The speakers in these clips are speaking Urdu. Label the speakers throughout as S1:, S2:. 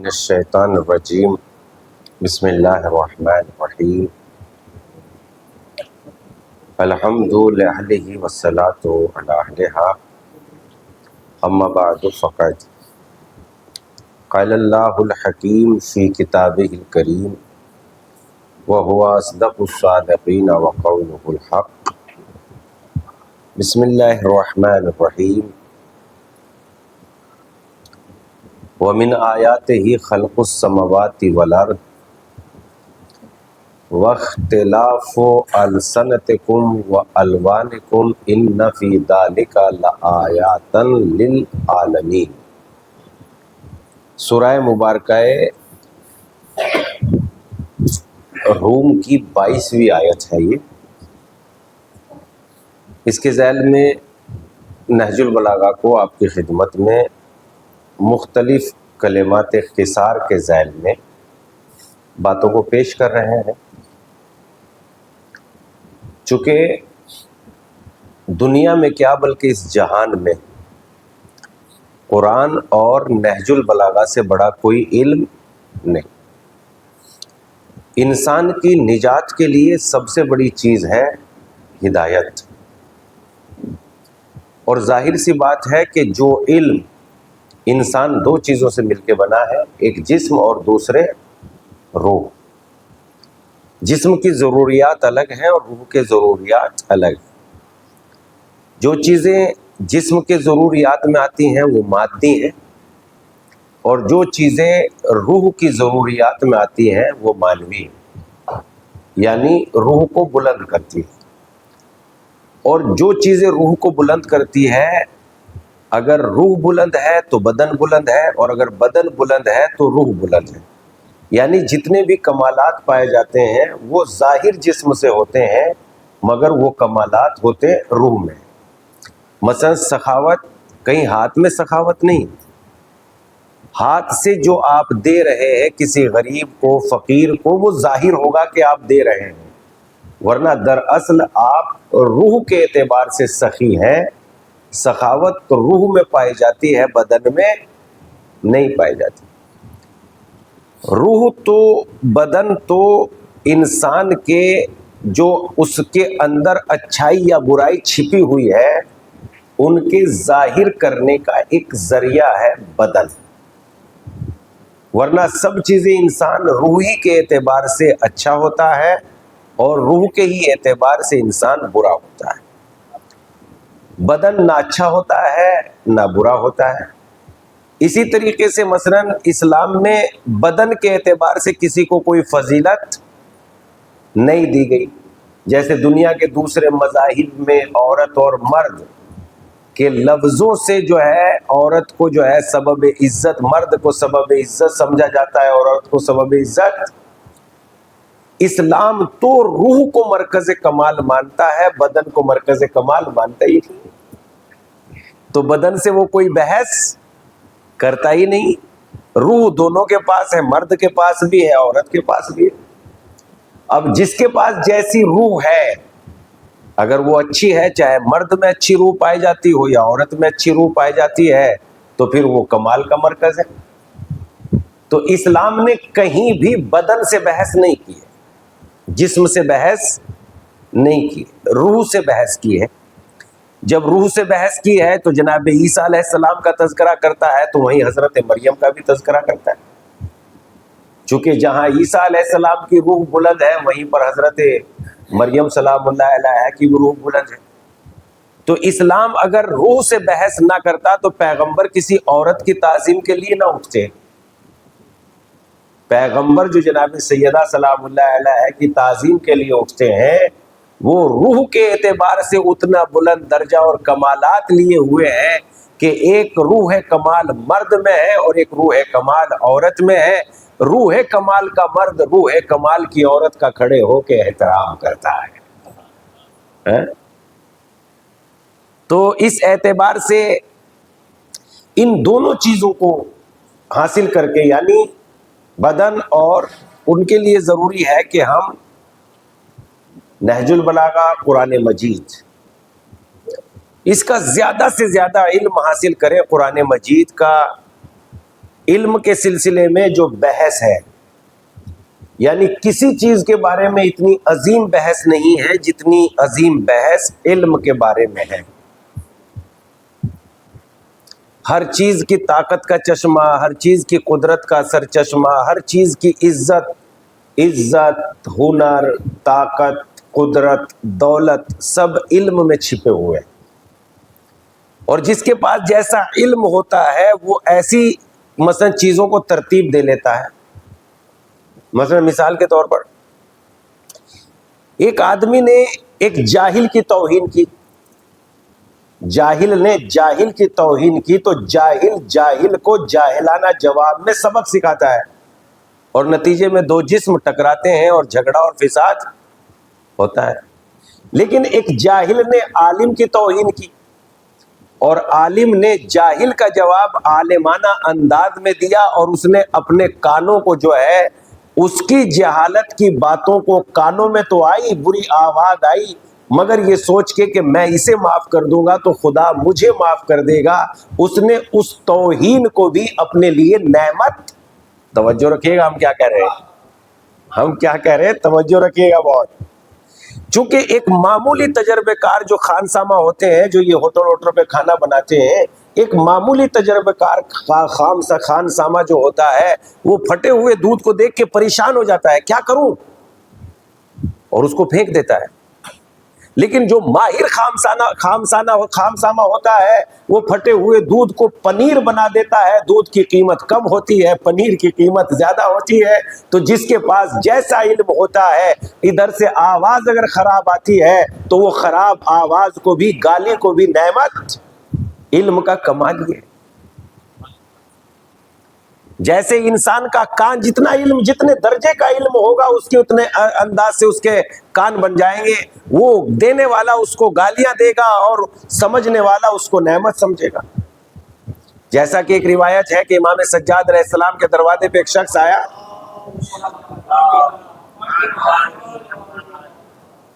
S1: من الشیطان الرجیم بسم اللہ الرحمن الرحیم الحمد للہ والصلاة علی اہلہا اما بعد فقد قال اللہ الحکیم فی کتابہ الکریم وهو اصدق الصادقین وقولہ الحق بسم اللہ الرحمن الرحیم ومن آیاتہ خلق السماوات والارض واختلاف السنتکم والوانکم ان فی ذلک لآیات للعالمین۔ سورہ مبارکہ روم کی 22ویں آیت ہے یہ۔ اس کے ذیل میں نہج البلاغہ کو آپ کی خدمت میں مختلف کلمات اختصار کے ذیل میں باتوں کو پیش کر رہے ہیں۔ چونکہ دنیا میں کیا بلکہ اس جہان میں قرآن اور نہج البلاغہ سے بڑا کوئی علم نہیں۔ انسان کی نجات کے لیے سب سے بڑی چیز ہے ہدایت، اور ظاہر سی بات ہے کہ جو علم انسان دو چیزوں سے مل کے بنا ہے، ایک جسم اور دوسرے روح۔ جسم کی ضروریات الگ ہیں اور روح کے ضروریات الگ ہیں۔ جو چیزیں جسم کے ضروریات میں آتی ہیں وہ مادی ہیں، اور جو چیزیں روح کی ضروریات میں آتی ہیں وہ معنوی ہیں، یعنی روح کو بلند کرتی ہے۔ اور جو چیزیں روح کو بلند کرتی ہے، اگر روح بلند ہے تو بدن بلند ہے، اور اگر بدن بلند ہے تو روح بلند ہے۔ یعنی جتنے بھی کمالات پائے جاتے ہیں وہ ظاہر جسم سے ہوتے ہیں، مگر وہ کمالات ہوتے روح میں۔ مثلا سخاوت، کہیں ہاتھ میں سخاوت نہیں، ہاتھ سے جو آپ دے رہے ہیں کسی غریب کو، فقیر کو، وہ ظاہر ہوگا کہ آپ دے رہے ہیں، ورنہ دراصل آپ روح کے اعتبار سے سخی ہیں۔ سخاوت تو روح میں پائی جاتی ہے، بدن میں نہیں پائی جاتی۔ روح تو بدن تو انسان کے جو اس کے اندر اچھائی یا برائی چھپی ہوئی ہے ان کے ظاہر کرنے کا ایک ذریعہ ہے بدن، ورنہ سب چیزیں انسان روحی کے اعتبار سے اچھا ہوتا ہے اور روح کے ہی اعتبار سے انسان برا ہوتا ہے۔ بدن نہ اچھا ہوتا ہے نہ برا ہوتا ہے۔ اسی طریقے سے مثلا اسلام میں بدن کے اعتبار سے کسی کو کوئی فضیلت نہیں دی گئی، جیسے دنیا کے دوسرے مذاہب میں عورت اور مرد کے لفظوں سے جو ہے عورت کو جو ہے سبب عزت، مرد کو سبب عزت سمجھا جاتا ہے اور عورت کو سبب عزت۔ اسلام تو روح کو مرکز کمال مانتا ہے، بدن کو مرکز کمال مانتا ہی نہیں، تو بدن سے وہ کوئی بحث کرتا ہی نہیں۔ روح دونوں کے پاس ہے، مرد کے پاس بھی ہے، عورت کے پاس بھی ہے۔ اب جس کے پاس جیسی روح ہے، اگر وہ اچھی ہے، چاہے مرد میں اچھی روح پائی جاتی ہو یا عورت میں اچھی روح پائی جاتی ہے، تو پھر وہ کمال کا مرکز ہے۔ تو اسلام نے کہیں بھی بدن سے بحث نہیں کی ہے، جسم سے بحث نہیں کی، روح سے بحث کی ہے۔ جب روح سے بحث کی ہے تو جناب عیسیٰ علیہ السلام کا تذکرہ کرتا ہے تو وہیں حضرت مریم کا بھی تذکرہ کرتا ہے، چونکہ جہاں عیسیٰ علیہ السلام کی روح بلند ہے وہیں پر حضرت مریم سلام اللہ علیہا کی بھی روح بلند ہے۔ تو اسلام اگر روح سے بحث نہ کرتا تو پیغمبر کسی عورت کی تعظیم کے لیے نہ اٹھتے۔ پیغمبر جو جناب سیدہ سلام اللہ علیہا کی تعظیم کے لیے اٹھتے ہیں، وہ روح کے اعتبار سے اتنا بلند درجہ اور کمالات لیے ہوئے ہیں کہ ایک روح کمال مرد میں ہے اور ایک روح کمال عورت میں ہے۔ روح کمال کا مرد روح کمال کی عورت کا کھڑے ہو کے احترام کرتا ہے۔ تو اس اعتبار سے ان دونوں چیزوں کو حاصل کر کے، یعنی بدن اور ان کے لیے ضروری ہے کہ ہم نہج البلاغہ، قرآن مجید، اس کا زیادہ سے زیادہ علم حاصل کریں، قرآن مجید کا علم کے سلسلے میں جو بحث ہے، یعنی کسی چیز کے بارے میں اتنی عظیم بحث نہیں ہے جتنی عظیم بحث علم کے بارے میں ہے۔ ہر چیز کی طاقت کا چشمہ، ہر چیز کی قدرت کا سر چشمہ، ہر چیز کی عزت، ہنر، طاقت، قدرت، دولت سب علم میں چھپے ہوئے ہیں۔ اور جس کے پاس جیسا علم ہوتا ہے وہ ایسی مثلا چیزوں کو ترتیب دے لیتا ہے۔ مثلا مثال کے طور پر ایک آدمی نے ایک جاہل کی توہین کی، جاہل نے جاہل کی توہین کی، تو جاہل کو جاہلانہ جواب میں سبق سکھاتا ہے، اور نتیجے میں دو جسم ٹکراتے ہیں اور جھگڑا اور فساد ہوتا ہے۔ لیکن ایک جاہل نے عالم کی توہین کی، اور عالم نے جاہل کا جواب عالمانہ انداز میں دیا، اور اس نے اپنے کانوں کو جو ہے اس کی جہالت کی باتوں کو کانوں میں تو آئی، بری آواز آئی، مگر یہ سوچ کے کہ میں اسے معاف کر دوں گا تو خدا مجھے معاف کر دے گا، اس نے اس توہین کو بھی اپنے لیے نعمت، توجہ رکھیے گا ہم کیا کہہ رہے ہیں، ہم کیا کہہ رہے ہیں، توجہ رکھیے گا بہت۔ چونکہ ایک معمولی تجربے کار جو خانسامہ ہوتے ہیں، جو یہ ہوٹل ووٹل پہ کھانا بناتے ہیں، ایک معمولی تجربے کار خانسامہ جو ہوتا ہے وہ پھٹے ہوئے دودھ کو دیکھ کے پریشان ہو جاتا ہے، کیا کروں، اور اس کو پھینک دیتا ہے۔ لیکن جو ماہر خامسامہ ہوتا ہے وہ پھٹے ہوئے دودھ کو پنیر بنا دیتا ہے۔ دودھ کی قیمت کم ہوتی ہے، پنیر کی قیمت زیادہ ہوتی ہے، تو جس کے پاس جیسا علم ہوتا ہے، ادھر سے آواز اگر خراب آتی ہے تو وہ خراب آواز کو بھی، گالی کو بھی نعمت، علم کا کمال یہ ہے۔ جیسے انسان کا کان جتنا علم، جتنے درجے کا علم ہوگا اس کے اتنے انداز سے اس کے کان بن جائیں گے، وہ دینے والا اس کو گالیاں دے گا اور سمجھنے والا اس کو نعمت سمجھے گا۔ جیسا کہ ایک روایت ہے کہ امام سجاد علیہ السلام کے دروازے پہ ایک شخص آیا،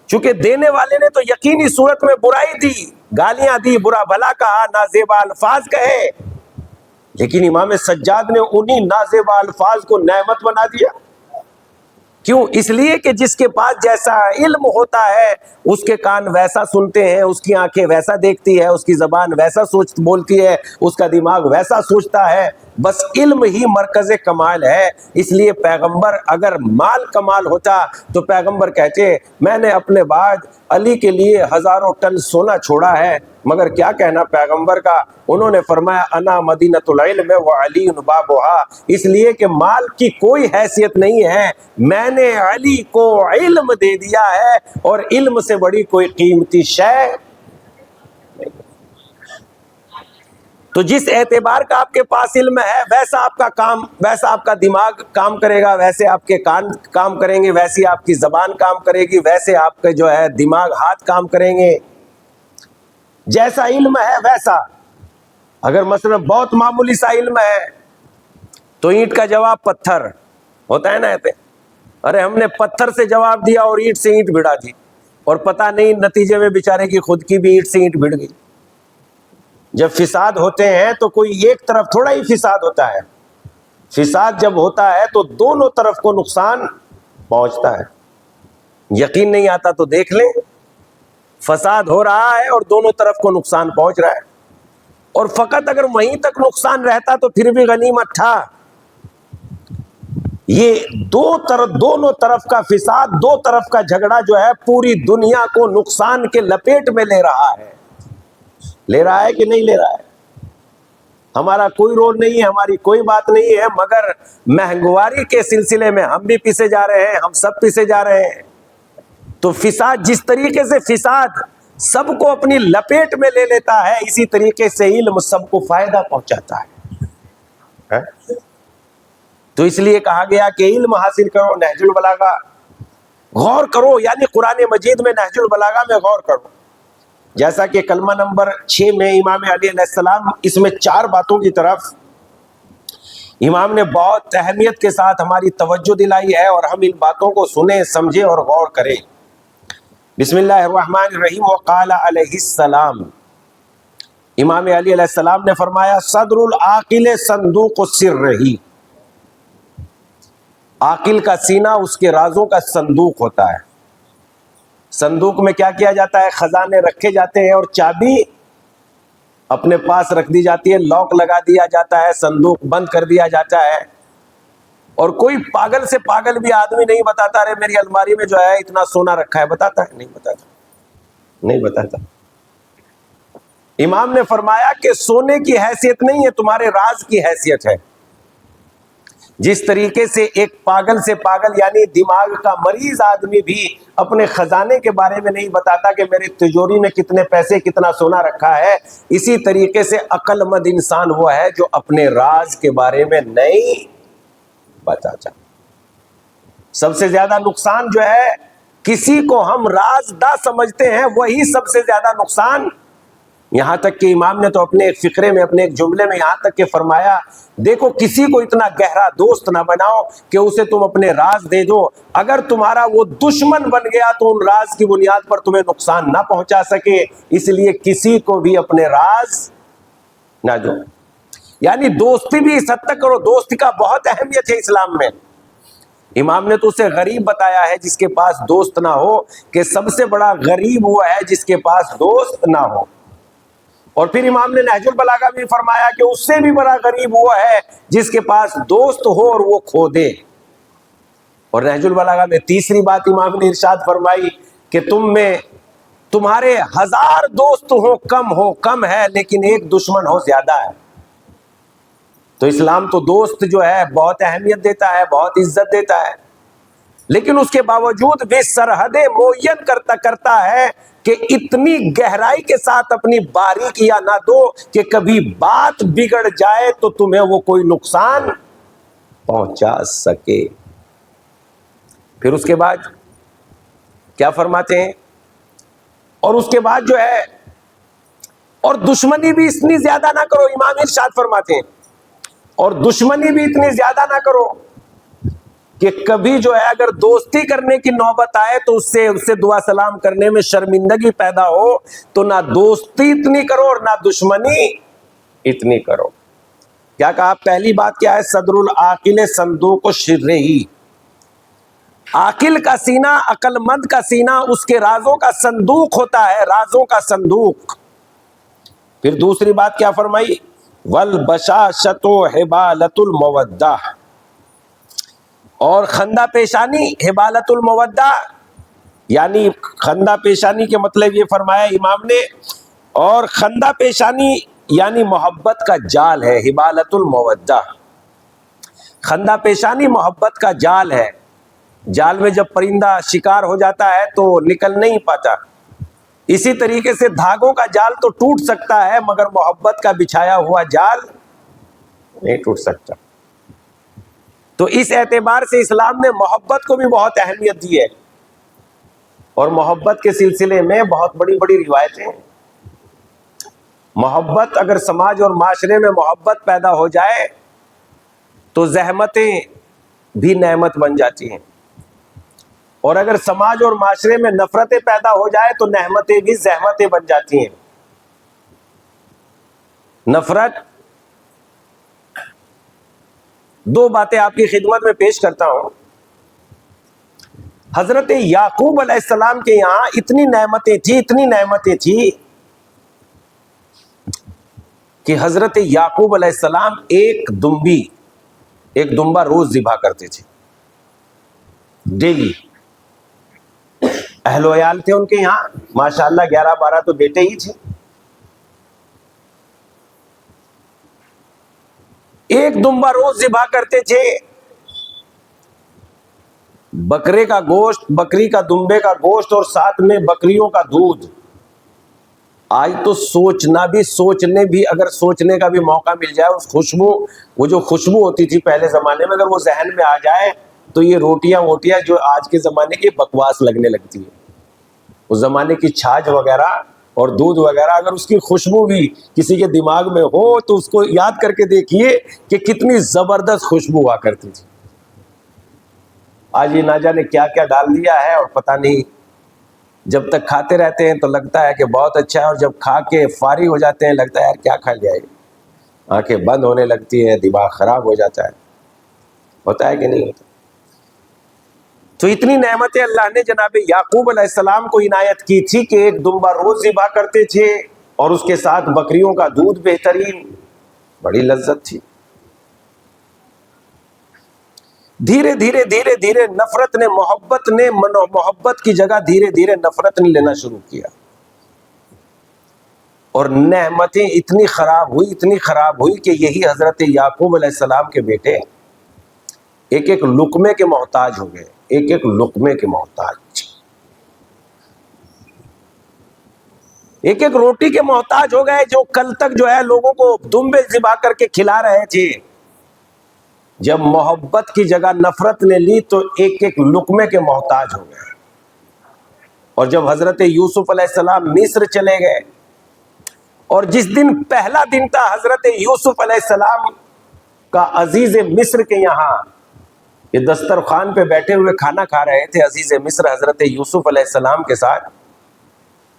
S1: چونکہ دینے والے نے تو یقینی صورت میں برائی دی، گالیاں دی، برا بھلا کہا، نازیبا الفاظ کہے، لیکن امام سجاد نے انہی نازیبا الفاظ کو نعمت بنا دیا۔ کیوں؟ اس لیے کہ جس کے پاس جیسا علم ہوتا ہے اس کے کان ویسا سنتے ہیں، اس کی آنکھیں ویسا دیکھتی ہے، اس کی زبان ویسا بولتی ہے، اس کا دماغ ویسا سوچتا ہے۔ بس علم ہی مرکز کمال ہے۔ اس لیے پیغمبر اگر مال کمال ہوتا تو پیغمبر کہتے میں نے اپنے بعد علی کے لیے ہزاروں ٹن سونا چھوڑا ہے، مگر کیا کہنا پیغمبر کا، انہوں نے فرمایا انا مدینۃ العلم وعلی بابھا، اس لیے کہ مال کی کوئی حیثیت نہیں ہے، میں نے علی کو علم دے دیا ہے، اور علم سے بڑی کوئی قیمتی شے نہیں۔ تو جس اعتبار کا آپ کے پاس علم ہے ویسا آپ کا کام، ویسا آپ کا دماغ کام کرے گا، ویسے آپ کے کان کام کریں گے، ویسی آپ کی زبان کام کرے گی، ویسے آپ کے جو ہے دماغ ہاتھ کام کریں گے۔ جیسا علم ہے ویسا، اگر مثلا بہت معمولی سا علم ہے تو اینٹ کا جواب پتھر ہوتا ہے نا، ارے ہم نے پتھر سے جواب دیا اور اینٹ سے اینٹ بھڑا دی، اور پتہ نہیں نتیجے میں بیچارے کی خود کی بھی اینٹ سے اینٹ بھڑ گئی۔ جب فساد ہوتے ہیں تو کوئی ایک طرف تھوڑا ہی فساد ہوتا ہے، فساد جب ہوتا ہے تو دونوں طرف کو نقصان پہنچتا ہے۔ یقین نہیں آتا تو دیکھ لیں، فساد ہو رہا ہے اور دونوں طرف کو نقصان پہنچ رہا ہے، اور فقط اگر وہیں تک نقصان رہتا تو پھر بھی غنیمت تھا۔ یہ دونوں طرف کا فساد، دو طرف کا جھگڑا جو ہے پوری دنیا کو نقصان کے لپیٹ میں لے رہا ہے۔ لے رہا ہے کہ نہیں لے رہا ہے؟ ہمارا کوئی رول نہیں ہے، ہماری کوئی بات نہیں ہے، مگر مہنگواری کے سلسلے میں ہم بھی پیچھے جا رہے ہیں، ہم سب پیچھے جا رہے ہیں۔ تو فساد جس طریقے سے فساد سب کو اپنی لپیٹ میں لے لیتا ہے، اسی طریقے سے علم سب کو فائدہ پہنچاتا ہے۔ تو اس لیے کہا گیا کہ علم حاصل کرو، نہج البلاغہ غور کرو، یعنی قرآن مجید میں نہج البلاغہ میں غور کرو۔ جیسا کہ کلمہ نمبر 6 میں امام علی علیہ السلام اس میں 4 باتوں کی طرف امام نے بہت اہمیت کے ساتھ ہماری توجہ دلائی ہے، اور ہم ان باتوں کو سنیں، سمجھیں اور غور کریں۔ بسم اللہ الرحمن الرحیم۔ وقال علیہ السلام، امام علی علیہ السلام نے فرمایا صدر العاقل صندوق السر ہی، عاقل کا سینہ اس کے رازوں کا صندوق ہوتا ہے۔ صندوق میں کیا کیا جاتا ہے؟ خزانے رکھے جاتے ہیں اور چابی اپنے پاس رکھ دی جاتی ہے، لاک لگا دیا جاتا ہے، صندوق بند کر دیا جاتا ہے، اور کوئی پاگل سے پاگل بھی آدمی نہیں بتاتا رہے میری الماری میں جو ہے اتنا سونا رکھا ہے، بتاتا ہے؟ نہیں بتاتا، نہیں بتاتا۔ امام نے فرمایا کہ سونے کی حیثیت نہیں ہے، تمہارے راز کی حیثیت ہے۔ جس طریقے سے ایک پاگل سے پاگل یعنی دماغ کا مریض آدمی بھی اپنے خزانے کے بارے میں نہیں بتاتا کہ میری تجوری میں کتنے پیسے کتنا سونا رکھا ہے، اسی طریقے سے عقل مند انسان وہ ہے جو اپنے راز کے بارے میں نہیں بتاتا۔ سب سے زیادہ نقصان جو ہے کسی کو ہم رازدار سمجھتے ہیں، وہی سب سے زیادہ نقصان، یہاں تک کہ امام نے تو اپنے ایک فقرے میں اپنے ایک جملے میں یہاں تک کہ فرمایا دیکھو کسی کو اتنا گہرا دوست نہ بناؤ کہ اسے تم اپنے راز دے دو، اگر تمہارا وہ دشمن بن گیا تو ان راز کی بنیاد پر تمہیں نقصان نہ پہنچا سکے، اس لیے کسی کو بھی اپنے راز نہ دو۔ یعنی دوستی بھی اس حد تک کرو، دوست کا بہت اہمیت ہے اسلام میں۔ امام نے تو اسے غریب بتایا ہے جس کے پاس دوست نہ ہو، کہ سب سے بڑا غریب وہ ہے جس کے پاس دوست نہ ہو۔ اور پھر امام نے نہج البلاغہ بھی فرمایا کہ اس سے بھی بڑا غریب وہ ہے جس کے پاس دوست ہو اور وہ کھو دے۔ اور نہج البلاغہ میں تیسری بات امام نے ارشاد فرمائی کہ تم میں تمہارے 1000 دوست ہو کم ہے، لیکن ایک دشمن ہو زیادہ ہے۔ تو اسلام تو دوست جو ہے بہت اہمیت دیتا ہے، بہت عزت دیتا ہے، لیکن اس کے باوجود بھی سرحدیں معین کرتا ہے کہ اتنی گہرائی کے ساتھ اپنی باریکیاں نہ دو کہ کبھی بات بگڑ جائے تو تمہیں وہ کوئی نقصان پہنچا سکے۔ پھر اس کے بعد کیا فرماتے ہیں؟ اور اس کے بعد جو ہے اور دشمنی بھی اتنی زیادہ نہ کرو، امام ارشاد فرماتے ہیں اور دشمنی بھی اتنی زیادہ نہ کرو کہ کبھی جو ہے اگر دوستی کرنے کی نوبت آئے تو اس سے دعا سلام کرنے میں شرمندگی پیدا ہو، تو نہ دوستی اتنی کرو اور نہ دشمنی اتنی کرو۔ کیا کہا؟ پہلی بات کیا ہے؟ صدر العاقل صندوق السر ہی، عاقل کا سینہ، عقل مند کا سینہ اس کے رازوں کا صندوق ہوتا ہے، رازوں کا صندوق۔ پھر دوسری بات کیا فرمائی؟ والبشاشۃ حبالۃ المودہ، اور خندہ پیشانی حبالۃ المودہ، یعنی خندہ پیشانی کے مطلب یہ فرمایا امام نے، اور خندہ پیشانی یعنی محبت کا جال ہے، حبالۃ المودہ، خندہ پیشانی محبت کا جال ہے۔ جال میں جب پرندہ شکار ہو جاتا ہے تو نکل نہیں پاتا، اسی طریقے سے دھاگوں کا جال تو ٹوٹ سکتا ہے مگر محبت کا بچھایا ہوا جال نہیں ٹوٹ سکتا۔ تو اس اعتبار سے اسلام نے محبت کو بھی بہت اہمیت دی ہے، اور محبت کے سلسلے میں بہت بڑی بڑی روایتیں ہیں۔ محبت اگر سماج اور معاشرے میں محبت پیدا ہو جائے تو زحمتیں بھی نعمت بن جاتی ہیں، اور اگر سماج اور معاشرے میں نفرتیں پیدا ہو جائے تو نعمتیں بھی زحمتیں بن جاتی ہیں۔ نفرت، دو باتیں آپ کی خدمت میں پیش کرتا ہوں۔ حضرت یعقوب علیہ السلام کے یہاں اتنی نعمتیں تھیں کہ حضرت یعقوب علیہ السلام ایک دمبا روز ذبح کرتے تھے، ڈیلی۔ اہل و عیال تھے ان کے یہاں ماشاءاللہ 11-12 تو بیٹے ہی تھے، ایک دمبا روز ذبح کرتے تھے۔ بکرے کا گوشت، بکری کا دمبے کا گوشت، اور ساتھ میں بکریوں کا دودھ۔ آج تو سوچنے بھی اگر سوچنے کا بھی موقع مل جائے، اس خوشبو، وہ جو خوشبو ہوتی تھی پہلے زمانے میں، اگر وہ ذہن میں آ جائے تو یہ روٹیاں جو آج کے زمانے کی بکواس لگنے لگتی ہے۔ اس زمانے کی چھاچھ وغیرہ اور دودھ وغیرہ اگر اس کی خوشبو بھی کسی کے دماغ میں ہو تو اس کو یاد کر کے دیکھیے کہ کتنی زبردست خوشبو ہوا کرتی تھی۔ آج یہ نہ جانے کیا کیا ڈال دیا ہے اور پتہ نہیں جب تک کھاتے رہتے ہیں تو لگتا ہے کہ بہت اچھا ہے، اور جب کھا کے فارغ ہو جاتے ہیں لگتا ہے یار کیا کھا لیا ہے، آنکھیں بند ہونے لگتی ہیں، دماغ خراب ہو جاتا ہے. ہوتا ہے کہ نہیں ہوتا؟ تو اتنی نعمتیں اللہ نے جناب یعقوب علیہ السلام کو عنایت کی تھی کہ ایک دمبا روز ذبح کرتے تھے، اور اس کے ساتھ بکریوں کا دودھ بہترین، بڑی لذت تھی. دھیرے دھیرے دھیرے دھیرے نفرت نے محبت کی جگہ دھیرے دھیرے نفرت نے لینا شروع کیا، اور نعمتیں اتنی خراب ہوئی کہ یہی حضرت یعقوب علیہ السلام کے بیٹے ایک ایک لقمے کے محتاج ہو گئے، ایک ایک لقمے کے محتاج، ایک ایک روٹی کے محتاج ہو گئے. جو کل تک جو ہے لوگوں کو دمبے ذبح کر کے کھلا رہے تھے، جب محبت کی جگہ نفرت نے لی تو ایک ایک لقمے کے محتاج ہو گئے. اور جب حضرت یوسف علیہ السلام مصر چلے گئے، اور جس دن پہلا دن تھا حضرت یوسف علیہ السلام کا عزیز مصر کے یہاں، یہ دسترخوان پہ بیٹھے ہوئے کھانا کھا رہے تھے عزیز مصر حضرت یوسف علیہ السلام کے ساتھ،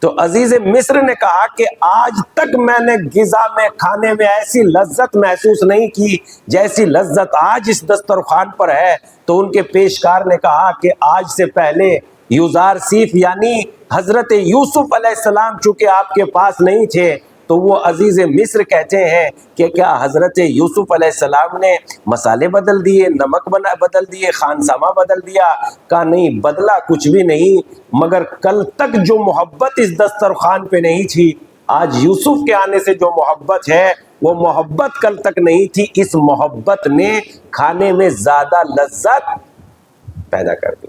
S1: تو عزیز مصر نے کہا کہ آج تک میں نے غذا میں کھانے میں ایسی لذت محسوس نہیں کی جیسی لذت آج اس دسترخوان پر ہے. تو ان کے پیشکار نے کہا کہ آج سے پہلے یوزارسیف یعنی حضرت یوسف علیہ السلام چونکہ آپ کے پاس نہیں تھے، تو وہ عزیز مصر کہتے ہیں کہ کیا حضرت یوسف علیہ السلام نے مسالے بدل دیے، نمک بدل دیے، خانسامہ بدل دیا؟ کہا نہیں، بدلا کچھ بھی نہیں، مگر کل تک جو محبت اس دسترخوان پہ نہیں تھی، آج یوسف کے آنے سے جو محبت ہے وہ محبت کل تک نہیں تھی. اس محبت نے کھانے میں زیادہ لذت پیدا کر دی.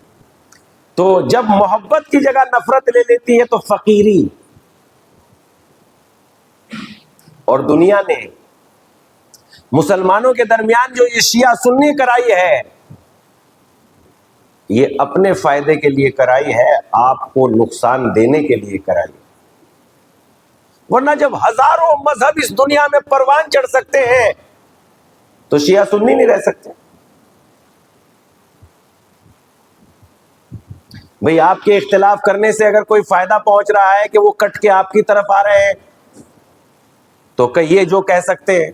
S1: تو جب محبت کی جگہ نفرت لے لیتی ہے تو فقیری، اور دنیا نے مسلمانوں کے درمیان جو یہ شیعہ سنی کرائی ہے، یہ اپنے فائدے کے لیے کرائی ہے، آپ کو نقصان دینے کے لیے کرائی. ورنہ جب ہزاروں مذہب اس دنیا میں پروان چڑھ سکتے ہیں تو شیعہ سنی نہیں رہ سکتے. بھئی آپ کے اختلاف کرنے سے اگر کوئی فائدہ پہنچ رہا ہے کہ وہ کٹ کے آپ کی طرف آ رہے ہیں تو کہیے جو کہہ سکتے ہیں،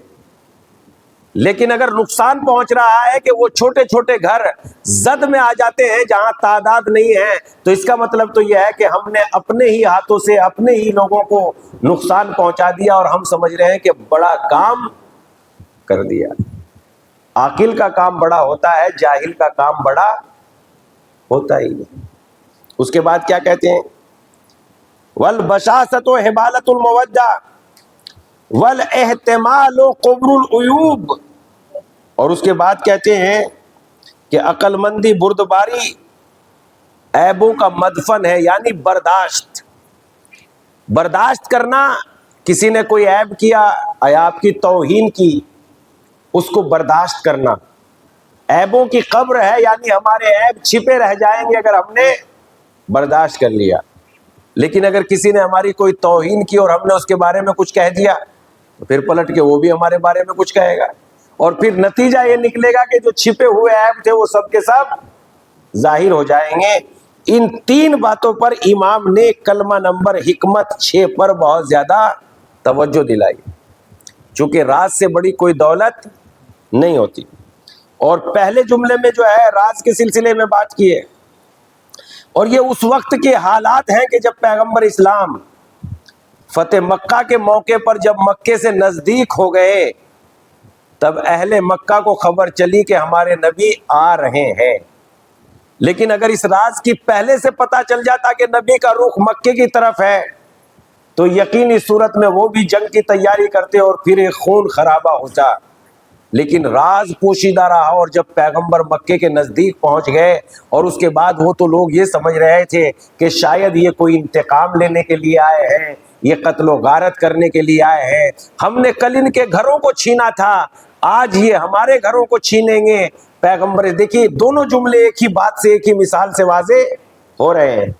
S1: لیکن اگر نقصان پہنچ رہا ہے کہ وہ چھوٹے چھوٹے گھر زد میں آ جاتے ہیں جہاں تعداد نہیں ہے، تو اس کا مطلب تو یہ ہے کہ ہم نے اپنے ہی ہاتھوں سے اپنے ہی لوگوں کو نقصان پہنچا دیا، اور ہم سمجھ رہے ہیں کہ بڑا کام کر دیا. عاقل کا کام بڑا ہوتا ہے، جاہل کا کام بڑا ہوتا ہی نہیں. اس کے بعد کیا کہتے ہیں؟ والبشاشۃ حبالۃ المودہ والاحتمال قبر العیوب. اور اس کے بعد کہتے ہیں کہ عقل مندی بردباری عیبوں کا مدفن ہے، یعنی برداشت کرنا. کسی نے کوئی عیب کیا یا آپ کی توہین کی، اس کو برداشت کرنا. عیبوں کی قبر ہے، یعنی ہمارے عیب چھپے رہ جائیں گے اگر ہم نے برداشت کر لیا. لیکن اگر کسی نے ہماری کوئی توہین کی اور ہم نے اس کے بارے میں کچھ کہہ دیا تو پھر پلٹ کے وہ بھی ہمارے بارے میں کچھ کہے گا، اور پھر نتیجہ یہ نکلے گا کہ جو چھپے ہوئے عیب تھے وہ سب کے سب ظاہر ہو جائیں گے. ان تین باتوں پر امام نے کلمہ نمبر حکمت 6 پر بہت زیادہ توجہ دلائی، چونکہ راز سے بڑی کوئی دولت نہیں ہوتی. اور پہلے جملے میں جو ہے راز کے سلسلے میں بات کی ہے، اور یہ اس وقت کے حالات ہیں کہ جب پیغمبر اسلام فتح مکہ کے موقع پر جب مکے سے نزدیک ہو گئے، تب اہل مکہ کو خبر چلی کہ ہمارے نبی آ رہے ہیں. لیکن اگر اس راز کی پہلے سے پتہ چل جاتا کہ نبی کا رخ مکے کی طرف ہے تو یقینی صورت میں وہ بھی جنگ کی تیاری کرتے اور پھر ایک خون خرابہ ہوتا. لیکن راز پوشیدہ رہا، اور جب پیغمبر مکے کے نزدیک پہنچ گئے، اور اس کے بعد وہ تو لوگ یہ سمجھ رہے تھے کہ شاید یہ کوئی انتقام لینے کے لیے آئے ہیں، یہ قتل و غارت کرنے کے لیے آئے ہیں. ہم نے کل ان کے گھروں کو چھینا تھا، آج یہ ہمارے گھروں کو چھینیں گے. پیغمبر دیکھیے دونوں جملے ایک ہی بات سے، ایک ہی مثال سے واضح ہو رہے ہیں.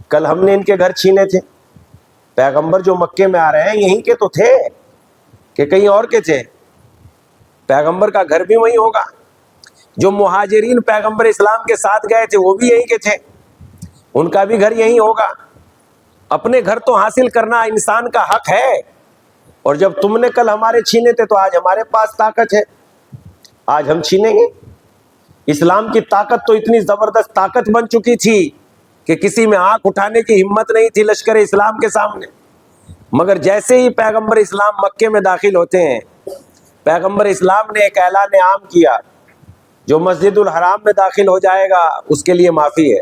S1: کل ہم نے ان کے گھر چھینے تھے، پیغمبر جو مکے میں آ رہے ہیں یہیں کے تو تھے کہ کہیں اور کے تھے؟ پیغمبر کا گھر بھی وہیں ہوگا. جو مہاجرین پیغمبر اسلام کے ساتھ گئے تھے وہ بھی یہیں کے تھے، ان کا بھی گھر یہیں ہوگا. اپنے گھر تو حاصل کرنا انسان کا حق ہے، اور جب تم نے کل ہمارے چھینے تھے تو آج ہمارے پاس طاقت ہے، آج ہم چھینیں گے؟ اسلام کی طاقت تو اتنی زبردست طاقت بن چکی تھی کہ کسی میں آنکھ اٹھانے کی ہمت نہیں تھی لشکر اسلام کے سامنے، مگر جیسے ہی پیغمبر اسلام مکے میں داخل ہوتے ہیں، پیغمبر اسلام نے ایک اعلان عام کیا، جو مسجد الحرام میں داخل ہو جائے گا اس کے لیے معافی ہے،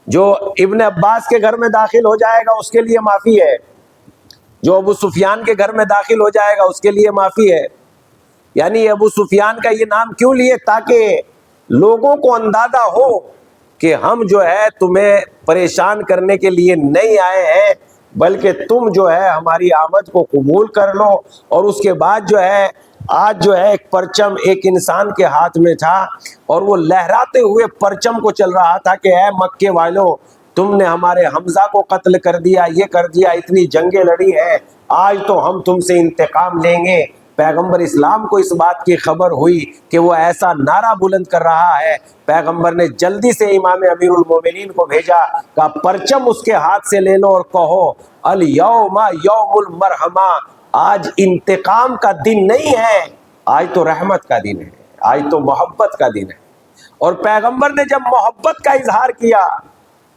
S1: جو ابن عباس کے گھر میں داخل ہو جائے گا اس کے لیے معافی ہے، جو ابو سفیان کے گھر میں داخل ہو جائے گا اس کے لیے معافی ہے۔ یعنی ابو سفیان کا یہ نام کیوں لیے؟ تاکہ لوگوں کو اندازہ ہو کہ ہم جو ہے تمہیں پریشان کرنے کے لیے نہیں آئے ہیں، بلکہ تم جو ہے ہماری آمد کو قبول کر لو۔ اور اس کے بعد جو ہے آج جو ہے ایک پرچم ایک انسان کے ہاتھ میں تھا، اور وہ لہراتے ہوئے پرچم کو چل رہا تھا کہ اے مکے والوں، تم نے ہمارے حمزہ کو قتل کر دیا، یہ کر دیا، اتنی جنگیں لڑی ہیں، آج تو ہم تم سے انتقام لیں گے۔ پیغمبر اسلام کو اس بات کی خبر ہوئی کہ وہ ایسا نعرہ بلند کر رہا ہے، پیغمبر نے جلدی سے امام امیر المومنین کو بھیجا، کہا پرچم اس کے ہاتھ سے لے لو اور کہو الیوم یوم المرحمہ، آج انتقام کا دن نہیں ہے، آج تو رحمت کا دن ہے، آج تو محبت کا دن ہے۔ اور پیغمبر نے جب محبت کا اظہار کیا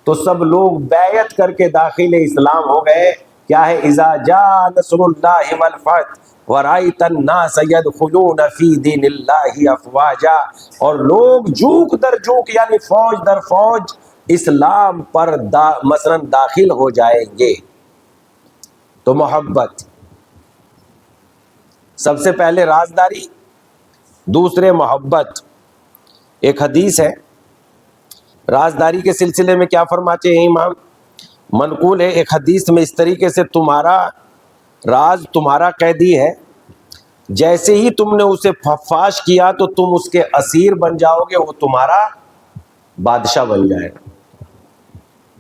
S1: تو سب لوگ بیعت کر کے داخل اسلام ہو گئے۔ کیا ہے؟ اذا جاء نصر اللہ والفتح ورأیت الناس يدخلون فی دین اللہ افواجا، اور لوگ جوک در جوک یعنی فوج در فوج اسلام پر مثلا داخل ہو جائیں گے۔ تو محبت سب سے پہلے رازداری، دوسرے محبت۔ ایک حدیث ہے رازداری کے سلسلے میں، کیا فرماتے ہیں امام؟ منقول ہے ایک حدیث میں اس طریقے سے، تمہارا راز تمہارا قیدی ہے، جیسے ہی تم نے اسے فاش کیا تو تم اس کے اسیر بن جاؤ گے، وہ تمہارا بادشاہ بن جائے گا۔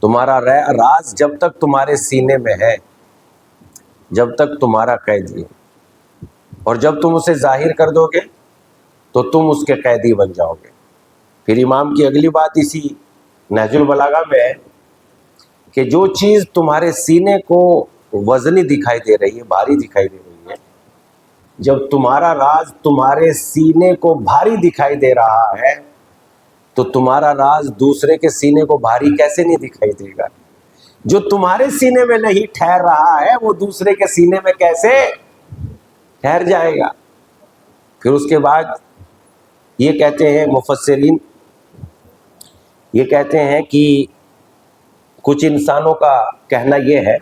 S1: تمہارا راز جب تک تمہارے سینے میں ہے، جب تک تمہارا قیدی ہے، اور جب تم اسے ظاہر کر دو گے تو تم اس کے قیدی بن جاؤ گے۔ پھر امام کی اگلی بات اسی نہج البلاغہ میں ہے کہ جو چیز تمہارے سینے کو وزنی دکھائی دے رہی ہے، بھاری دکھائی دے رہی ہے، جب تمہارا راز تمہارے سینے کو بھاری دکھائی دے رہا ہے تو تمہارا راز دوسرے کے سینے کو بھاری کیسے نہیں دکھائی دے گا؟ جو تمہارے سینے میں نہیں ٹھہر رہا ہے وہ دوسرے کے سینے میں کیسے ٹھہر جائے گا؟ پھر اس کے بعد یہ کہتے ہیں مفسرین، یہ کہتے ہیں کہ کچھ انسانوں کا کہنا یہ ہے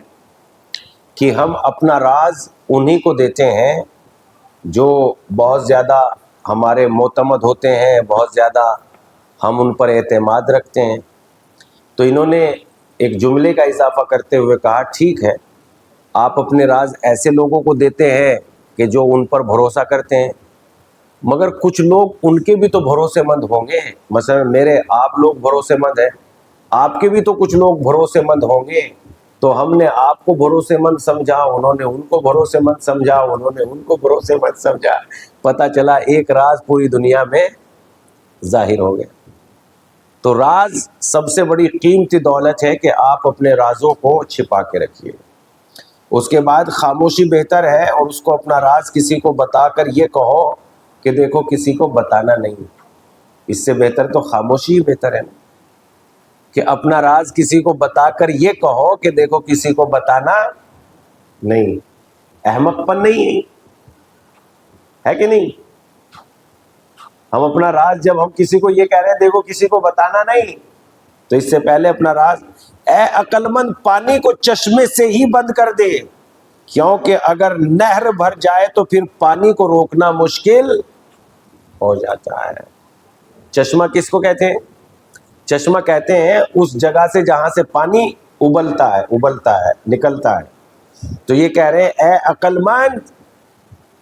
S1: کہ ہم اپنا راز انہی کو دیتے ہیں جو بہت زیادہ ہمارے معتمد ہوتے ہیں، بہت زیادہ ہم ان پر اعتماد رکھتے ہیں۔ تو انہوں نے ایک جملے کا اضافہ کرتے ہوئے کہا ٹھیک ہے، آپ اپنے راز ایسے لوگوں کو دیتے ہیں کہ جو ان پر بھروسہ کرتے ہیں، مگر کچھ لوگ ان کے بھی تو بھروسے مند ہوں گے، مثلا میرے آپ لوگ بھروسے مند ہیں، آپ کے بھی تو کچھ لوگ بھروسے مند ہوں گے، تو ہم نے آپ کو بھروسے مند سمجھا، انہوں نے ان کو بھروسے مند سمجھا، انہوں نے ان کو بھروسے مند سمجھا، پتہ چلا ایک راز پوری دنیا میں ظاہر ہو گیا۔ تو راز سب سے بڑی قیمتی دولت ہے کہ آپ اپنے رازوں کو چھپا کے رکھیے۔ اس کے بعد خاموشی بہتر ہے، اور اس کو اپنا راز کسی کو بتا کر یہ کہو کہ دیکھو کسی کو بتانا نہیں، اس سے بہتر تو خاموشی ہی بہتر ہے نا، کہ اپنا راز کسی کو بتا کر یہ کہو کہ دیکھو کسی کو بتانا نہیں۔ احمق پن نہیں ہے کہ نہیں؟ ہم اپنا راز جب ہم کسی کو یہ کہہ رہے ہیں دیکھو کسی کو بتانا نہیں، تو اس سے پہلے اپنا راز، اے عقل مند پانی کو چشمے سے ہی بند کر دے، کیونکہ اگر نہر بھر جائے تو پھر پانی کو روکنا مشکل ہو جاتا ہے۔ چشمہ کس کو کہتے ہیں؟ چشمہ کہتے ہیں اس جگہ سے جہاں سے پانی ابلتا ہے نکلتا ہے۔ تو یہ کہہ رہے ہیں اے عقل مند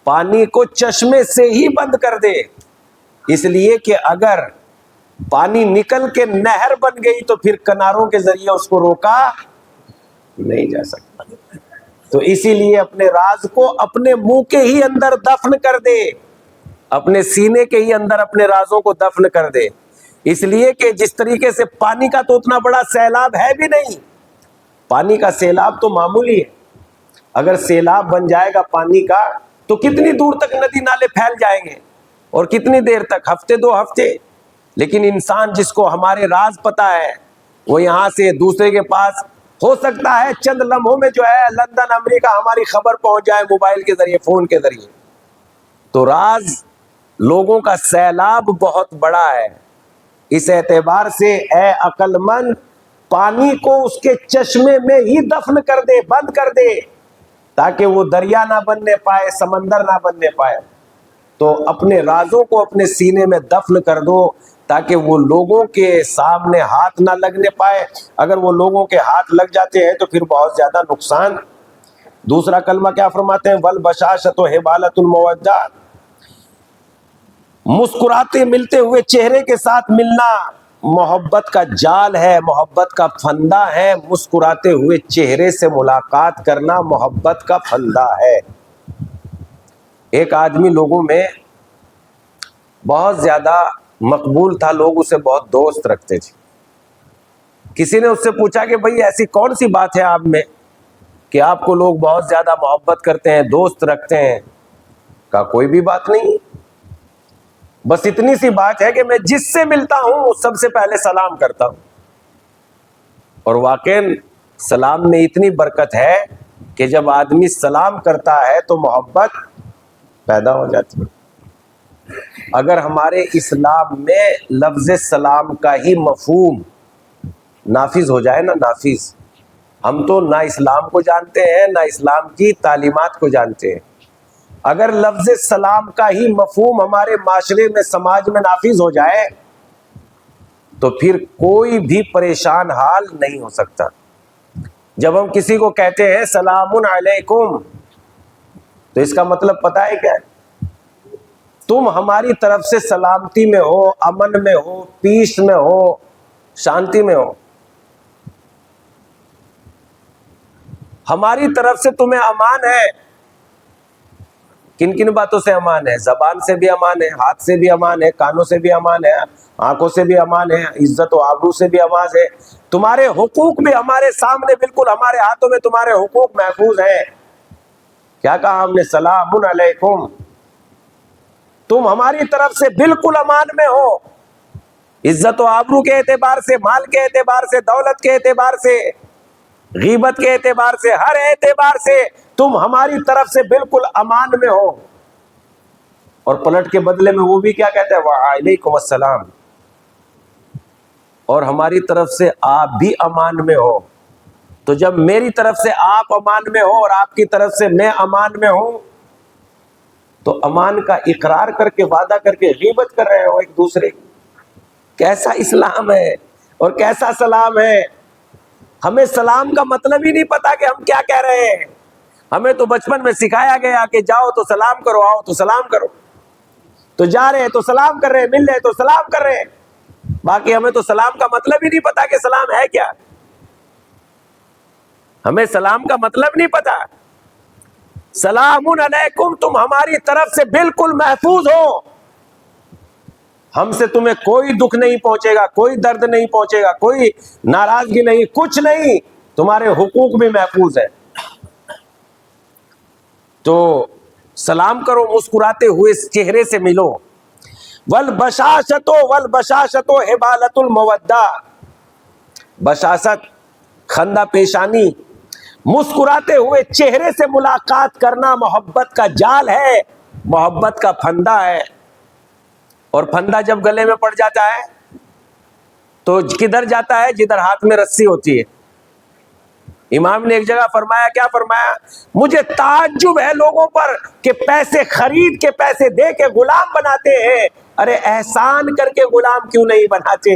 S1: پانی کو چشمے سے ہی بند کر دے، اس لیے کہ اگر پانی نکل کے نہر بن گئی تو پھر کناروں کے ذریعے اس کو روکا نہیں جا سکتا۔ تو اسی لیے اپنے راز کو اپنے منہ کے ہی اندر دفن کر دے، اپنے سینے کے ہی اندر اپنے رازوں کو دفن کر دے، اس لیے کہ جس طریقے سے پانی کا تو اتنا بڑا سیلاب ہے بھی نہیں، پانی کا سیلاب تو معمولی ہے، اگر سیلاب بن جائے گا پانی کا تو کتنی دور تک ندی نالے پھیل جائیں گے اور کتنی دیر تک، ہفتے 2 ہفتے. لیکن انسان جس کو ہمارے راز پتا ہے وہ یہاں سے دوسرے کے پاس ہو سکتا ہے چند لمحوں میں جو ہے لندن امریکہ ہماری خبر پہنچ جائے موبائل کے ذریعے، فون کے ذریعے. تو راز لوگوں کا سیلاب بہت بڑا ہے. اس اعتبار سے اے عقل مند پانی کو اس کے چشمے میں ہی دفن کر دے، بند کر دے، تاکہ وہ دریا نہ بننے پائے، سمندر نہ بننے پائے. تو اپنے رازوں کو اپنے سینے میں دفن کر دو تاکہ وہ لوگوں کے سامنے ہاتھ نہ لگنے پائے. اگر وہ لوگوں کے ہاتھ لگ جاتے ہیں تو پھر بہت زیادہ نقصان. دوسرا کلمہ کیا فرماتے ہیں؟ والبشاشۃ حبالۃ المودہ، مسکراتے ملتے ہوئے چہرے کے ساتھ ملنا محبت کا جال ہے، محبت کا پھندا ہے. مسکراتے ہوئے چہرے سے ملاقات کرنا محبت کا پھندا ہے. ایک آدمی لوگوں میں بہت زیادہ مقبول تھا، لوگ اسے بہت دوست رکھتے تھے. کسی نے اس سے پوچھا کہ بھئی ایسی کون سی بات ہے آپ میں کہ آپ کو لوگ بہت زیادہ محبت کرتے ہیں، دوست رکھتے ہیں؟ کہا کوئی بھی بات نہیں، بس اتنی سی بات ہے کہ میں جس سے ملتا ہوں سب سے پہلے سلام کرتا ہوں. اور واقعی سلام میں اتنی برکت ہے کہ جب آدمی سلام کرتا ہے تو محبت پیدا ہو جاتی ہے. اگر ہمارے اسلام میں لفظ سلام کا ہی مفہوم نافذ ہو جائے نا، نافذ، ہم تو نہ اسلام کو جانتے ہیں نہ اسلام کی تعلیمات کو جانتے ہیں. اگر لفظ سلام کا ہی مفہوم ہمارے معاشرے میں، سماج میں نافذ ہو جائے تو پھر کوئی بھی پریشان حال نہیں ہو سکتا. جب ہم کسی کو کہتے ہیں سلام علیکم تو اس کا مطلب پتہ ہے کیا ہے؟ تم ہماری طرف سے سلامتی میں ہو، امن میں ہو، پیس میں ہو، شانتی میں ہو. ہماری طرف سے تمہیں امان ہے. کن کن باتوں سے امان ہے؟ زبان سے بھی امان ہے، ہاتھ سے بھی امان ہے، کانوں سے بھی امان ہے، آنکھوں سے بھی امان ہے، عزت و آبرو سے بھی امان ہے. تمہارے حقوق بھی ہمارے سامنے، بالکل ہمارے ہاتھوں میں تمہارے حقوق محفوظ ہیں. کیا کہا ہم نے؟ سلام علیکم. تم ہماری طرف سے بالکل امان میں ہو، عزت و آبرو کے اعتبار سے، مال کے اعتبار سے، دولت کے اعتبار سے، غیبت کے اعتبار سے، ہر اعتبار سے تم ہماری طرف سے بالکل امان میں ہو. اور پلٹ کے بدلے میں وہ بھی کیا کہتے ہیں؟ وعلیکم السلام. اور ہماری طرف سے آپ بھی امان میں ہو. تو جب میری طرف سے آپ امان میں ہو اور آپ کی طرف سے میں امان میں ہوں تو امان کا اقرار کر کے، وعدہ کر کے غیبت کر رہے ہو ایک دوسرے کی. کیسا اسلام ہے اور کیسا سلام ہے. ہمیں سلام کا مطلب ہی نہیں پتا کہ ہم کیا کہہ رہے ہیں. ہمیں تو بچپن میں سکھایا گیا کہ جاؤ تو سلام کرو، آؤ تو سلام کرو. تو جا رہے ہیں تو سلام کر رہے ہیں، مل رہے تو سلام کر رہے ہیں. باقی ہمیں تو سلام کا مطلب ہی نہیں پتا کہ سلام ہے کیا. ہمیں سلام کا مطلب نہیں پتا. سلام علیکم، تم ہماری طرف سے بالکل محفوظ ہو، ہم سے تمہیں کوئی دکھ نہیں پہنچے گا، کوئی درد نہیں پہنچے گا، کوئی ناراضگی نہیں، کچھ نہیں. تمہارے حقوق بھی محفوظ ہیں. تو سلام کرو، مسکراتے ہوئے چہرے سے ملو. والبشاشۃ حبالۃ المودہ، بشاشت خندہ پیشانی، مسکراتے ہوئے چہرے سے ملاقات کرنا محبت کا جال ہے، محبت کا پھندا ہے. اور پھندا جب گلے میں پڑ جاتا ہے تو کدھر جاتا ہے؟ جدھر ہاتھ میں رسی ہوتی ہے. امام نے ایک جگہ فرمایا، کیا فرمایا؟ مجھے تعجب ہے لوگوں پر کہ پیسے خرید کے، پیسے دے کے غلام بناتے ہیں. ارے احسان کر کے غلام کیوں نہیں بناتے؟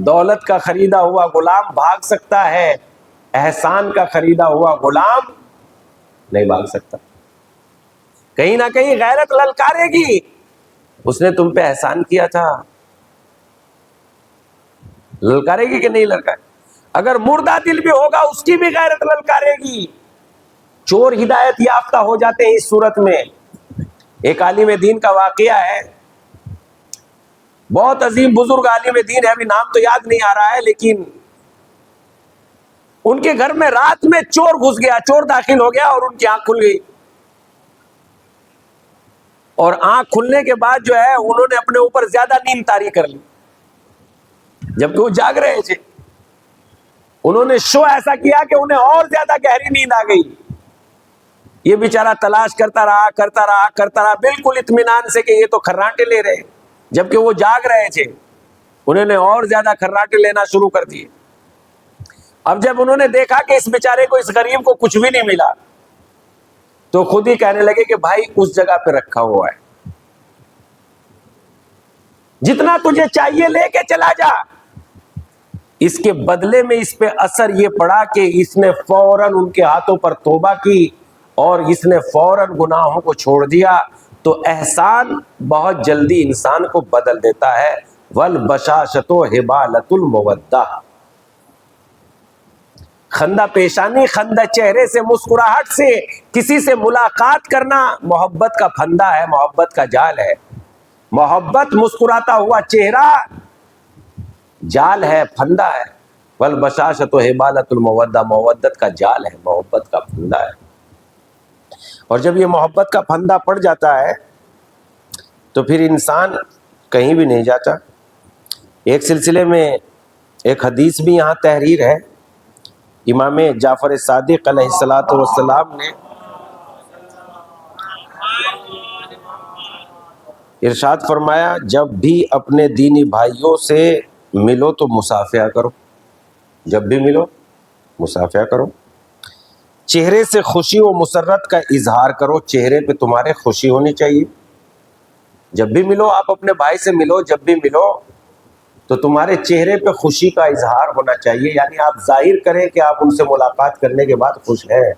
S1: دولت کا خریدا ہوا غلام بھاگ سکتا ہے، احسان کا خریدا ہوا غلام نہیں بھاگ سکتا. کہیں نہ کہیں غیرت للکارے گی، اس نے تم پہ احسان کیا تھا. للکارے گی کہ نہیں للکارے؟ اگر مردہ دل بھی ہوگا اس کی بھی غیرت للکارے گی. چور ہدایت یافتہ ہو جاتے ہیں اس صورت میں. ایک عالم دین کا واقعہ ہے، بہت عظیم بزرگ عالم دین ہے، ابھی نام تو یاد نہیں آ رہا ہے، لیکن ان کے گھر میں رات میں چور گھس گیا، چور داخل ہو گیا اور ان کی آنکھ کھل گئی، اور آنکھ کھلنے کے بعد جو ہے انہوں نے اپنے اوپر زیادہ نیند طاری کر لی، جبکہ وہ جاگ رہے تھے۔ انہوں نے شو ایسا کیا کہ انہیں اور زیادہ گہری نیند آ گئی۔ یہ بیچارہ تلاش کرتا رہا بالکل اطمینان سے کہ یہ تو کھراٹے لے رہے، جبکہ وہ جاگ رہے تھے۔ انہوں نے اور زیادہ کھراٹے لینا شروع کر دیے۔ اب جب انہوں نے دیکھا کہ اس بیچارے کو، اس غریب کو کچھ بھی نہیں ملا، تو خود ہی کہنے لگے کہ بھائی اس جگہ پہ رکھا ہوا ہے، جتنا تجھے چاہیے لے کے چلا جا۔ اس کے بدلے میں اس پہ اثر یہ پڑا کہ اس نے فوراً ان کے ہاتھوں پر توبہ کی اور اس نے فوراً گناہوں کو چھوڑ دیا۔ تو احسان بہت جلدی انسان کو بدل دیتا ہے۔ والبشاشۃ حبالۃ المودہ، خندہ پیشانی، خندہ چہرے سے، مسکراہٹ سے کسی سے ملاقات کرنا محبت کا پھندا ہے، محبت کا جال ہے۔ محبت، مسکراتا ہوا چہرہ جال ہے، پھندا ہے۔ والبشاشۃ حبالۃ المودہ، مودت کا جال ہے، محبت کا پھندا ہے۔ اور جب یہ محبت کا پھندا پڑ جاتا ہے تو پھر انسان کہیں بھی نہیں جاتا۔ ایک سلسلے میں ایک حدیث بھی یہاں تحریر ہے۔ امام جعفر صادق علیہ الصلوۃ والسلام نے ارشاد فرمایا، جب بھی اپنے دینی بھائیوں سے ملو تو مصافحہ کرو، جب بھی ملو مصافحہ کرو، چہرے سے خوشی و مسرت کا اظہار کرو، چہرے پہ تمہارے خوشی ہونی چاہیے۔ جب بھی ملو، آپ اپنے بھائی سے ملو، جب بھی ملو تو تمہارے چہرے پہ خوشی کا اظہار ہونا چاہیے، یعنی آپ ظاہر کریں کہ آپ ان سے ملاقات کرنے کے بعد خوش ہیں۔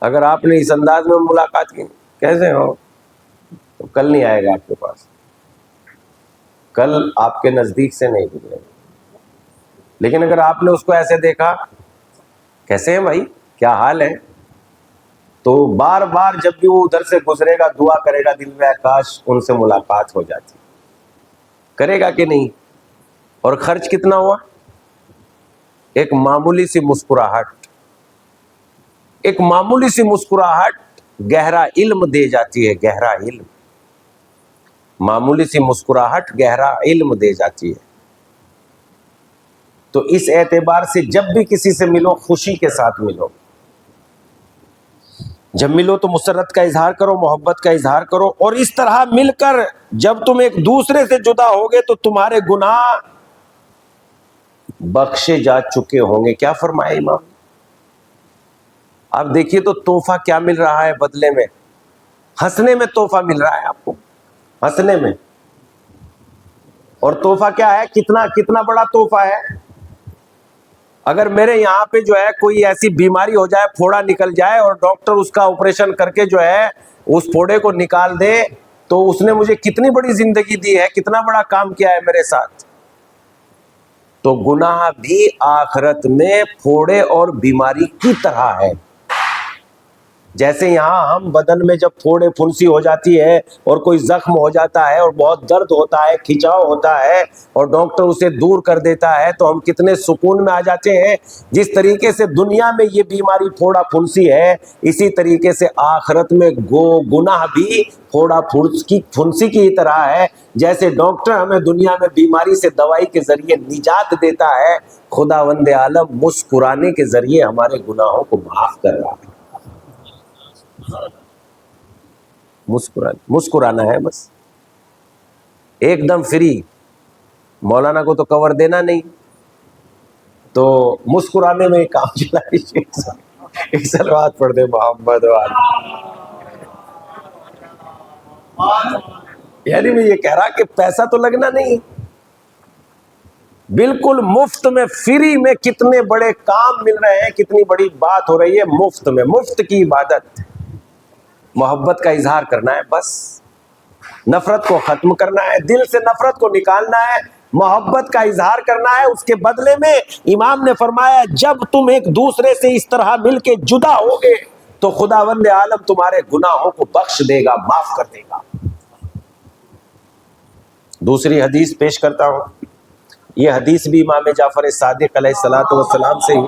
S1: اگر آپ نے اس انداز میں ملاقات کی، کیسے ہو، تو کل نہیں آئے گا آپ کے پاس، کل آپ کے نزدیک سے نہیں گزرے گا۔ لیکن اگر آپ نے اس کو ایسے دیکھا، کیسے ہیں بھائی، کیا حال ہے، تو بار بار جب بھی وہ ادھر سے گزرے گا دعا کرے گا دل میں، کاش ان سے ملاقات ہو جاتی۔ کرے گا کہ نہیں؟ اور خرچ کتنا ہوا؟ ایک معمولی سی مسکراہٹ، ایک معمولی سی مسکراہٹ گہرا علم دے جاتی ہے، گہرا علم، معمولی سی مسکراہٹ گہرا علم دے جاتی ہے۔ تو اس اعتبار سے جب بھی کسی سے ملو خوشی کے ساتھ ملو، جب ملو تو مسرت کا اظہار کرو، محبت کا اظہار کرو، اور اس طرح مل کر جب تم ایک دوسرے سے جدا ہوگے تو تمہارے گناہ بخشے جا چکے ہوں گے۔ کیا فرمایا امام؟ آپ دیکھیے تو تحفہ کیا مل رہا ہے بدلے میں، ہنسنے میں تحفہ مل رہا ہے آپ کو، ہنسنے میں۔ اور تحفہ کیا ہے، کتنا بڑا تحفہ ہے۔ اگر میرے یہاں پہ جو ہے کوئی ایسی بیماری ہو جائے، پھوڑا نکل جائے اور ڈاکٹر اس کا آپریشن کر کے جو ہے اس پھوڑے کو نکال دے، تو اس نے مجھے کتنی بڑی زندگی دی ہے، کتنا بڑا کام کیا ہے میرے ساتھ۔ تو گناہ بھی آخرت میں پھوڑے اور بیماری کی طرح ہے۔ جیسے یہاں ہم بدن میں جب پھوڑے پھنسی ہو جاتی ہے اور کوئی زخم ہو جاتا ہے اور بہت درد ہوتا ہے، کھچاؤ ہوتا ہے اور ڈاکٹر اسے دور کر دیتا ہے تو ہم کتنے سکون میں آ جاتے ہیں۔ جس طریقے سے دنیا میں یہ بیماری پھوڑا پھنسی ہے، اسی طریقے سے آخرت میں گناہ بھی پھوڑا پھنسی کی طرح ہے۔ جیسے ڈاکٹر ہمیں دنیا میں بیماری سے دوائی کے ذریعے نجات دیتا ہے، خداوند عالم مسکرانے کے ذریعے ہمارے گناہوں کو معاف کر رہا ہے۔ مسکرانا ہے بس، ایک دم فری۔ مولانا کو تو کور دینا نہیں، تو مسکرانے میں کام چلا لیجیے۔ ایک صلوات پڑھ دے محمد والی۔ یعنی میں یہ کہہ رہا کہ پیسہ تو لگنا نہیں، بالکل مفت میں، فری میں کتنے بڑے کام مل رہے ہیں، کتنی بڑی بات ہو رہی ہے مفت میں، مفت کی عبادت۔ محبت کا اظہار کرنا ہے بس، نفرت کو ختم کرنا ہے، دل سے نفرت کو نکالنا ہے، محبت کا اظہار کرنا ہے۔ اس کے بدلے میں امام نے فرمایا، جب تم ایک دوسرے سے اس طرح مل کے جدا ہوگے تو خداوند عالم تمہارے گناہوں کو بخش دے گا، معاف کر دے گا۔ دوسری حدیث پیش کرتا ہوں، یہ حدیث بھی امام جعفر صادق علیہ الصلوۃ والسلام سے ہی.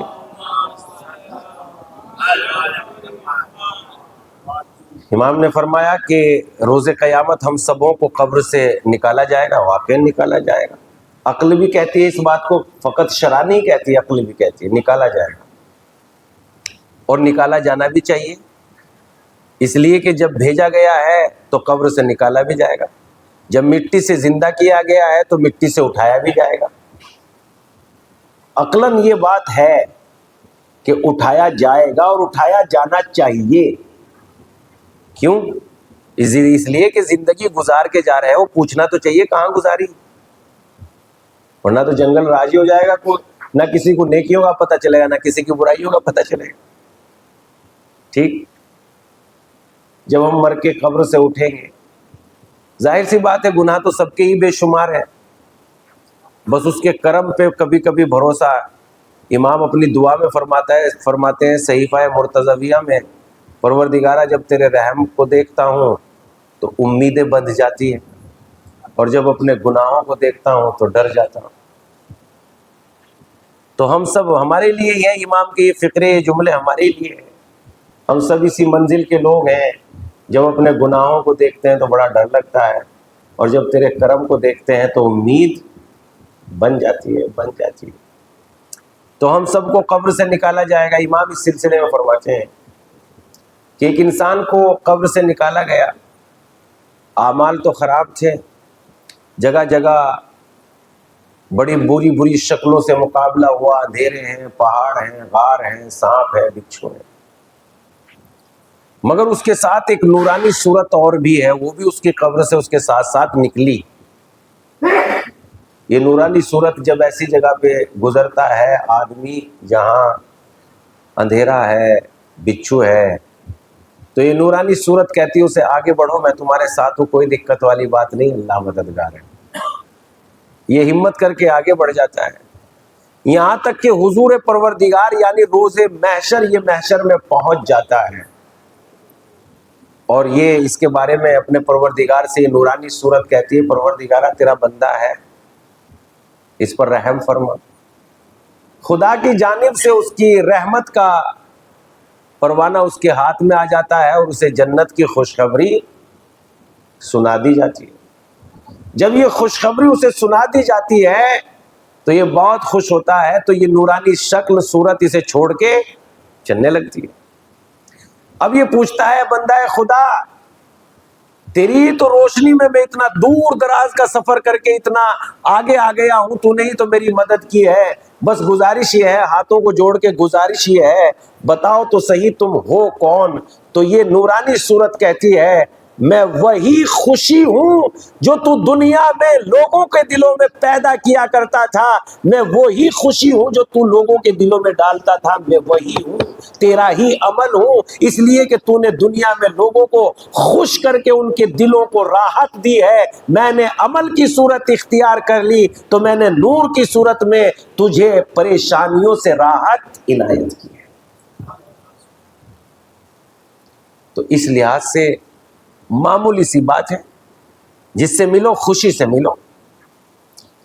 S1: امام نے فرمایا کہ روز قیامت ہم سبوں کو قبر سے نکالا جائے گا. واقعی نکالا جائے گا. عقل بھی کہتی ہے اس بات کو, فقط شرع نہیں کہتی, عقل بھی کہتی ہے نکالا جائے گا. اور نکالا جانا بھی چاہیے, اس لیے کہ جب بھیجا گیا ہے تو قبر سے نکالا بھی جائے گا. جب مٹی سے زندہ کیا گیا ہے تو مٹی سے اٹھایا بھی جائے گا. عقلاً یہ بات ہے کہ اٹھایا جائے گا اور اٹھایا جانا چاہیے. کیوں؟ اس لیے کہ زندگی گزار کے جا رہے ہو, پوچھنا تو چاہیے کہاں گزاری, ورنہ تو جنگل راضی ہو جائے گا. نہ کسی کو نیکیوں کا پتہ چلے گا, نہ کسی کی برائیوں کا پتہ چلے گا. ٹھیک, جب ہم مر کے قبر سے اٹھیں گے, ظاہر سی بات ہے گناہ تو سب کے ہی بے شمار ہیں, بس اس کے کرم پہ کبھی کبھی بھروسہ. امام اپنی دعا میں فرماتے ہیں صحیفہ مرتضویہ میں, پروردگارہ جب تیرے رحم کو دیکھتا ہوں تو امیدیں بندھ جاتی ہیں, اور جب اپنے گناہوں کو دیکھتا ہوں تو ڈر جاتا ہوں. تو ہم سب ہمارے لیے ہی ہیں, امام کے یہ فقرے, یہ جملے ہمارے لیے ہیں. ہم سب اسی منزل کے لوگ ہیں. جب اپنے گناہوں کو دیکھتے ہیں تو بڑا ڈر لگتا ہے, اور جب تیرے کرم کو دیکھتے ہیں تو امید بن جاتی ہے. تو ہم سب کو قبر سے نکالا جائے گا. امام اس سلسلے میں فرماتے ہیں کہ ایک انسان کو قبر سے نکالا گیا, اعمال تو خراب تھے, جگہ جگہ بڑی بری شکلوں سے مقابلہ ہوا, اندھیرے ہیں, پہاڑ ہیں, غار ہیں, سانپ ہے, بچھو ہے. مگر اس کے ساتھ ایک نورانی صورت اور بھی ہے, وہ بھی اس کی قبر سے اس کے ساتھ ساتھ نکلی. یہ نورانی صورت جب ایسی جگہ پہ گزرتا ہے آدمی جہاں اندھیرا ہے, بچھو ہے, تو یہ نورانی صورت کہتی ہے اسے آگے بڑھو, میں تمہارے ساتھ ہوں, کوئی دقت والی بات نہیں, اللہ مددگار ہے. یہ ہمت کر کے آگے بڑھ جاتا ہے, یہاں تک کہ حضور پروردگار یعنی روز محشر, یہ محشر میں پہنچ جاتا ہے. اور یہ اس کے بارے میں اپنے پروردگار سے یہ نورانی صورت کہتی ہے, پروردگارہ تیرا بندہ ہے, اس پر رحم فرما. خدا کی جانب سے اس کی رحمت کا پروانہ اس کے ہاتھ میں آ جاتا ہے, اور اسے جنت کی خوشخبری سنا دی جاتی ہے. جب یہ خوشخبری اسے سنا دی جاتی ہے تو یہ بہت خوش ہوتا ہے, تو یہ نورانی شکل صورت اسے چھوڑ کے چلنے لگتی ہے. اب یہ پوچھتا ہے بندہ خدا, تیری تو روشنی میں اتنا دور دراز کا سفر کر کے اتنا آگے آ گیا ہوں, تو نے ہی تو میری مدد کی ہے, بس گزارش یہ ہے, ہاتھوں کو جوڑ کے گزارش یہ ہے, بتاؤ تو صحیح تم ہو کون. تو یہ نورانی صورت کہتی ہے میں وہی خوشی ہوں جو تو دنیا میں لوگوں کے دلوں میں پیدا کیا کرتا تھا, میں وہی خوشی ہوں جو تو لوگوں کے دلوں میں ڈالتا تھا, میں وہی ہوں, تیرا ہی عمل ہوں, اس لیے کہ تو نے دنیا میں لوگوں کو خوش کر کے ان کے دلوں کو راحت دی ہے. میں نے عمل کی صورت اختیار کر لی تو میں نے نور کی صورت میں تجھے پریشانیوں سے راحت عنایت کی ہے. تو اس لحاظ سے معمولی سی بات ہے, جس سے ملو خوشی سے ملو.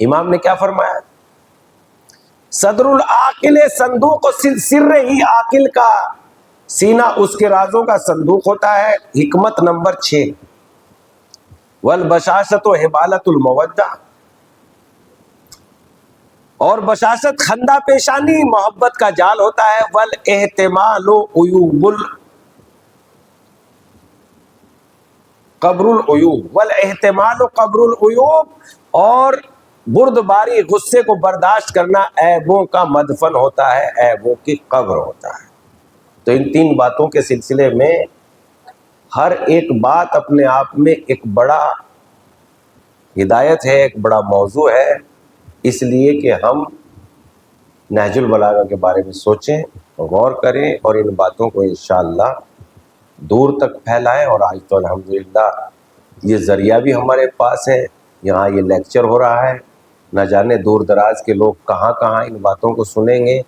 S1: امام نے کیا فرمایا, صدر العاقل صندوق سر ہی عاقل کا سینہ اس کے رازوں کا صندوق ہوتا ہے. حکمت نمبر 6, والبشاشت و حبالت المودہ, اور بشاشت خندہ پیشانی محبت کا جال ہوتا ہے. والاحتمال و عیوب قبر العیوب, والاحتمال و قبر العیوب, اور بردباری غصے کو برداشت کرنا عیبوں کا مدفن ہوتا ہے, عیبوں کی قبر ہوتا ہے. تو ان 3 باتوں کے سلسلے میں ہر ایک بات اپنے آپ میں ایک بڑا ہدایت ہے, ایک بڑا موضوع ہے. اس لیے کہ ہم نہج البلاغہ کے بارے میں سوچیں, غور کریں, اور ان باتوں کو انشاءاللہ دور تک پھیلائیں. اور آج تو الحمدللہ یہ ذریعہ بھی ہمارے پاس ہے, یہاں یہ لیکچر ہو رہا ہے, نہ جانے دور دراز کے لوگ کہاں کہاں ان باتوں کو سنیں گے.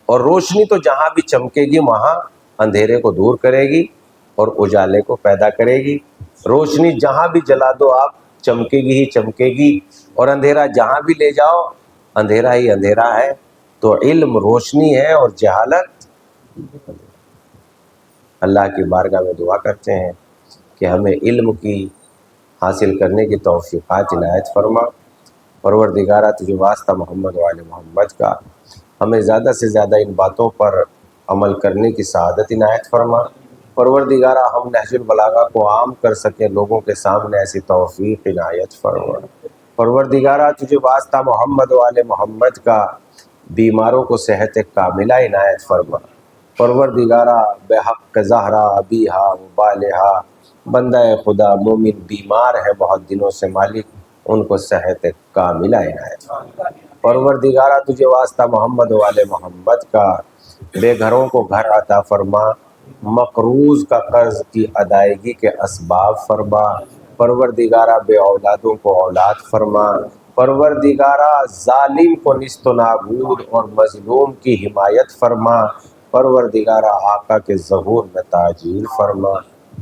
S1: اور روشنی تو جہاں بھی چمکے گی وہاں اندھیرے کو دور کرے گی اور اجالے کو پیدا کرے گی. روشنی جہاں بھی جلا دو آپ, چمکے گی ہی چمکے گی, اور اندھیرا جہاں بھی لے جاؤ اندھیرا ہی اندھیرا ہے، تو علم روشنی ہے اور جہالت اللہ کی بارگاہ میں دعا کرتے ہیں کہ ہمیں علم کی حاصل کرنے کی توفیقات عنایت فرما۔ پروردگارہ تجھے واسطہ محمد و آل محمد کا، ہمیں زیادہ سے زیادہ ان باتوں پر عمل کرنے کی سعادت عنایت فرما۔ پروردگارہ ہم نہج البلاغہ کو عام کر سکیں لوگوں کے سامنے، ایسی توفیق عنایت فرما۔ پروردگارہ تجھے واسطہ محمد و آل محمد کا، بیماروں کو صحت کاملہ عنایت فرما۔ پروردگارہ بے حق زہرا ابیہا و بالہا، بندہ خدا مومن بیمار ہے بہت دنوں سے مالک، ان کو صحت کاملہ عنایت فرما۔ پروردگارہ تجھے واسطہ محمد و آل محمد کا، بے گھروں کو گھر عطا فرما، مقروض کا قرض کی ادائیگی کے اسباب فرما۔ پروردگارہ بے اولادوں کو اولاد فرما۔ پروردگارہ ظالم کو نیست و نابود اور مظلوم کی حمایت فرما۔ پروردگارہ آقا کے ظہور میں تاجیل فرما،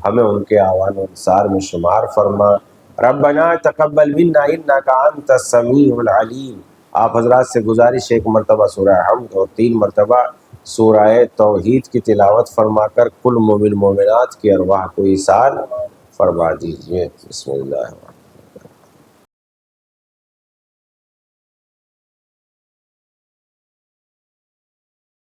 S1: ہمیں ان کے اعوان و انصار میں شمار فرما۔ ربنا تقبل منا انک انت السمیع العلیم۔ آپ حضرات سے گزارش، ایک مرتبہ سورہ حمد اور 3 مرتبہ سورہ توحید کی تلاوت فرما کر کل مومن مومنات کی ارواح کو ایصال فرما دیجیے۔ بسم اللہ۔